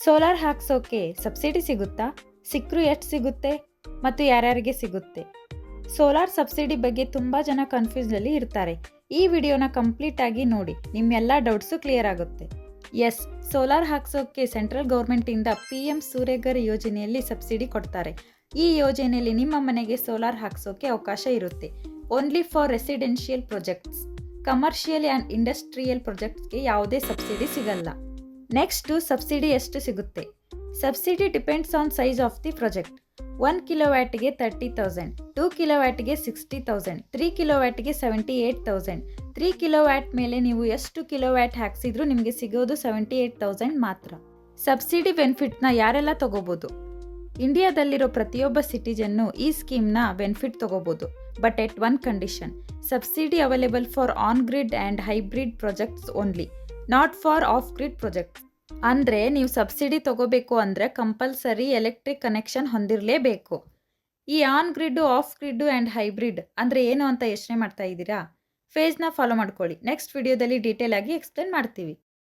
Solar ಹಾಕ್ಸೋಕೆ subsidy ಸಿಗುತ್ತಾ? ಸಿಕ್ಕರೂ ಎಷ್ಟು ಸಿಗುತ್ತೆ ಮತ್ತು ಯಾರ್ಯಾರಿಗೆ ಸಿಗುತ್ತೆ? ಸೋಲಾರ್ ಸಬ್ಸಿಡಿ ಬಗ್ಗೆ ತುಂಬ ಜನ ಕನ್ಫ್ಯೂಸ್ನಲ್ಲಿ ಇರ್ತಾರೆ. ಈ ವಿಡಿಯೋನ ಕಂಪ್ಲೀಟ್ ಆಗಿ ನೋಡಿ, ನಿಮ್ಮೆಲ್ಲ ಡೌಟ್ಸು ಕ್ಲಿಯರ್ ಆಗುತ್ತೆ. ಎಸ್, ಸೋಲಾರ್ ಹಾಕ್ಸೋಕೆ ಸೆಂಟ್ರಲ್ ಗೌರ್ಮೆಂಟಿಂದ PM ಸೂರ್ಯಘರ್ ಯೋಜನೆಯಲ್ಲಿ ಸಬ್ಸಿಡಿ ಕೊಡ್ತಾರೆ. ಈ ಯೋಜನೆಯಲ್ಲಿ ನಿಮ್ಮ ಮನೆಗೆ ಸೋಲಾರ್ ಹಾಕ್ಸೋಕೆ ಅವಕಾಶ ಇರುತ್ತೆ. Only for residential projects. Commercial and industrial ಪ್ರಾಜೆಕ್ಟ್ಸ್ಗೆ ಯಾವುದೇ ಸಬ್ಸಿಡಿ ಸಿಗಲ್ಲ. ನೆಕ್ಸ್ಟು, ಸಬ್ಸಿಡಿ ಎಷ್ಟು ಸಿಗುತ್ತೆ? Subsidy depends on size of the project. 1 ಕಿಲೋವ್ಯಾಟ್ಗೆ 30,000, 2 ಕಿಲೋವ್ಯಾಟ್ಗೆ 60,000, 3 ಕಿಲೋವ್ಯಾಟ್ಗೆ 78,000. 3 ಕಿಲೋವ್ಯಾಟ್ ಮೇಲೆ ನೀವು ಎಷ್ಟು ಕಿಲೋವ್ಯಾಟ್ ಹಾಕ್ಸಿದ್ರೂ ನಿಮಗೆ ಸಿಗೋದು 78,000 ಮಾತ್ರ. ಸಬ್ಸಿಡಿ ಬೆನಿಫಿಟ್ನ ಯಾರೆಲ್ಲ ತಗೋಬೋದು? ಇಂಡಿಯಾದಲ್ಲಿರೋ ಪ್ರತಿಯೊಬ್ಬ ಸಿಟಿಜನ್ನು ಈ ಸ್ಕೀಮ್ನ ಬೆನಿಫಿಟ್ ತಗೋಬೋದು, but at one condition. Subsidy available for on grid and hybrid projects only, not for of grid projects. ಅಂದರೆ ನೀವು ಸಬ್ಸಿಡಿ ತಗೋಬೇಕು ಅಂದರೆ ಕಂಪಲ್ಸರಿ ಎಲೆಕ್ಟ್ರಿಕ್ ಕನೆಕ್ಷನ್ ಹೊಂದಿರಲೇಬೇಕು. ಈ on grid, off grid and hybrid ಅಂದರೆ ಏನು ಅಂತ ಯೋಚನೆ ಮಾಡ್ತಾ ಇದ್ದೀರಾ? ಫೇಜ್ನ ಫಾಲೋ ಮಾಡ್ಕೊಳ್ಳಿ. ನೆಕ್ಸ್ಟ್ ವಿಡಿಯೋದಲ್ಲಿ ಡೀಟೇಲ್ ಆಗಿ ಎಕ್ಸ್ಪ್ಲೇನ್ ಮಾಡ್ತೀವಿ.